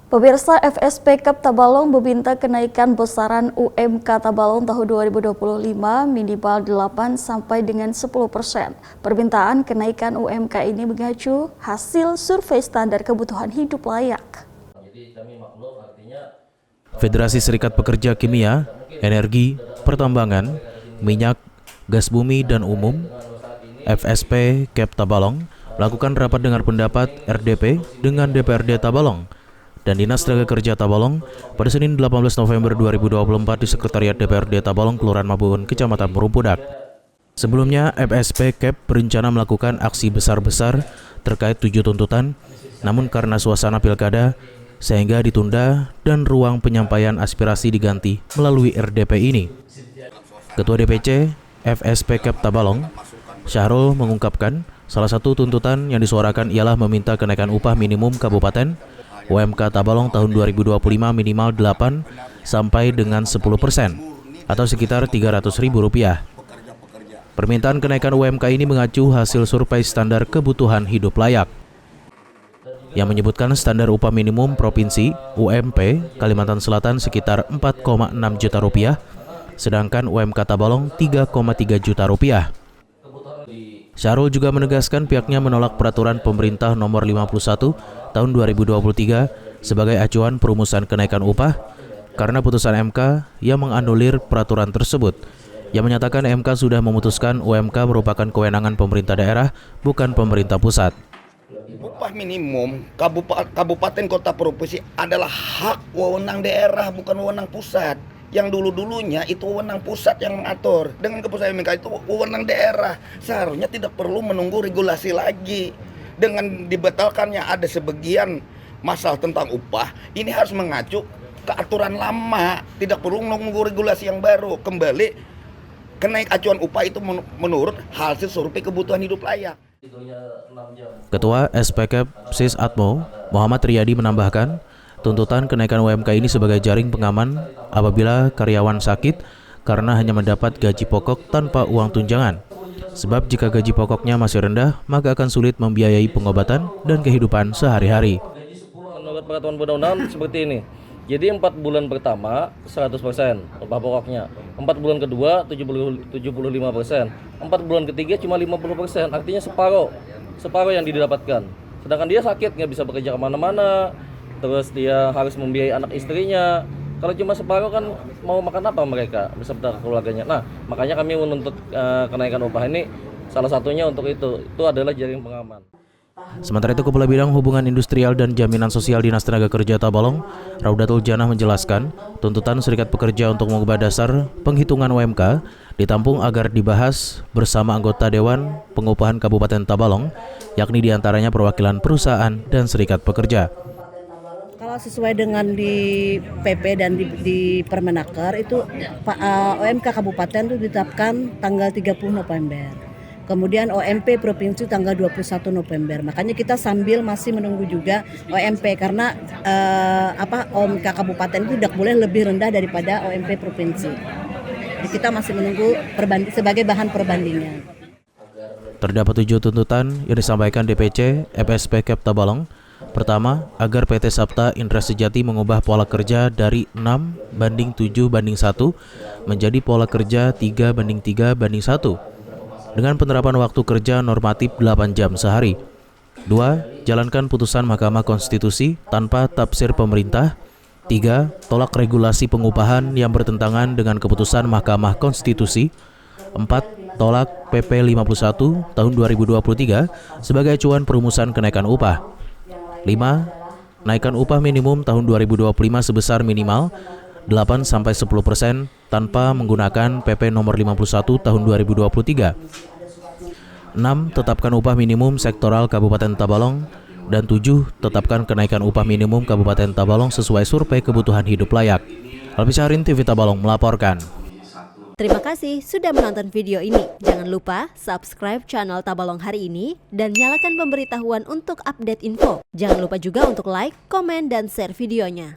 Pemirsa, FSP Kep Tabalong meminta kenaikan besaran UMK Tabalong tahun 2025 minimal 8 sampai dengan 10%. Permintaan kenaikan UMK ini mengacu hasil survei standar kebutuhan hidup layak. Federasi Serikat Pekerja Kimia, Energi, Pertambangan, Minyak, Gas Bumi dan Umum (FSP Kep Tabalong) melakukan rapat dengar pendapat RDP dengan DPRD Tabalong dan Dinas Tenaga Kerja Tabalong pada Senin 18 November 2024 di Sekretariat DPRD Tabalong, Kelurahan Mabuun, Kecamatan Murumpudak. Sebelumnya, FSP Kep berencana melakukan aksi besar-besar terkait 7 tuntutan, namun karena suasana pilkada, sehingga ditunda dan ruang penyampaian aspirasi diganti melalui RDP ini. Ketua DPC FSP Kep Tabalong, Syahrul, mengungkapkan salah satu tuntutan yang disuarakan ialah meminta kenaikan upah minimum kabupaten UMK Tabalong tahun 2025 minimal 8 sampai dengan 10% atau sekitar Rp300.000. Permintaan kenaikan UMK ini mengacu hasil survei standar kebutuhan hidup layak yang menyebutkan standar upah minimum provinsi UMP Kalimantan Selatan sekitar Rp4,6 juta, sedangkan UMK Tabalong Rp3,3 juta. Syahrul juga menegaskan pihaknya menolak peraturan pemerintah nomor 51 tahun 2023 sebagai acuan perumusan kenaikan upah karena putusan MK yang menganulir peraturan tersebut, yang menyatakan MK sudah memutuskan UMK merupakan kewenangan pemerintah daerah, bukan pemerintah pusat. Upah minimum kabupaten kota provinsi adalah hak wewenang daerah, bukan wewenang pusat. Yang dulu-dulunya itu wewenang pusat yang mengatur. Dengan keputusan MK itu wewenang daerah. Seharusnya tidak perlu menunggu regulasi lagi. Dengan dibatalkannya ada sebagian masalah tentang upah, ini harus mengacu ke aturan lama. Tidak perlu menunggu regulasi yang baru. Kembali kenaik acuan upah itu menurut hasil survei kebutuhan hidup layak. Ketua SPK SIS Atmo, Muhammad Riyadi, menambahkan tuntutan kenaikan UMK ini sebagai jaring pengaman apabila karyawan sakit karena hanya mendapat gaji pokok tanpa uang tunjangan. Sebab jika gaji pokoknya masih rendah, maka akan sulit membiayai pengobatan dan kehidupan sehari-hari. Menurut peraturan perundang-undangan seperti ini. Jadi 4 bulan pertama 100% upah pokoknya, 4 bulan kedua 75%, 4 bulan ketiga cuma 50%, artinya separuh yang didapatkan. Sedangkan dia sakit, nggak bisa bekerja kemana-mana, terus dia harus membiayai anak istrinya. Kalau cuma separuh kan mau makan apa mereka beserta keluarganya. Nah, makanya kami menuntut kenaikan upah ini, salah satunya untuk itu adalah jaring pengaman. Sementara itu, Kepala Bidang Hubungan Industrial dan Jaminan Sosial Dinas Tenaga Kerja Tabalong, Raudatul Janah, menjelaskan tuntutan Serikat Pekerja untuk mengubah dasar penghitungan UMK ditampung agar dibahas bersama anggota Dewan Pengupahan Kabupaten Tabalong, yakni diantaranya perwakilan perusahaan dan Serikat Pekerja. Kalau sesuai dengan di PP dan di Permenaker itu OMK Kabupaten itu ditetapkan tanggal 30 November. Kemudian OMP Provinsi tanggal 21 November. Makanya kita sambil masih menunggu juga OMP karena OMK Kabupaten itu tidak boleh lebih rendah daripada OMP Provinsi. Jadi kita masih menunggu sebagai bahan perbandingan. Terdapat 7 tuntutan yang disampaikan DPC FSP Kep Tabalong. Pertama, agar PT Sapta Indra Sejati mengubah pola kerja dari 6:7:1 menjadi pola kerja 3:3:1 dengan penerapan waktu kerja normatif 8 jam sehari. 2. Jalankan putusan Mahkamah Konstitusi tanpa tafsir pemerintah. 3. Tolak regulasi pengupahan yang bertentangan dengan keputusan Mahkamah Konstitusi. 4. Tolak PP 51 tahun 2023 sebagai acuan perumusan kenaikan upah. 5. Naikkan upah minimum tahun 2025 sebesar minimal 8-10% tanpa menggunakan PP nomor 51 tahun 2023. 6. Tetapkan upah minimum sektoral Kabupaten Tabalong. Dan 7. Tetapkan kenaikan upah minimum Kabupaten Tabalong sesuai survei kebutuhan hidup layak. Albi Syahrin, TV Tabalong melaporkan. Terima kasih sudah menonton video ini. Jangan lupa subscribe channel Tabalong Hari Ini dan nyalakan pemberitahuan untuk update info. Jangan lupa juga untuk like, komen, dan share videonya.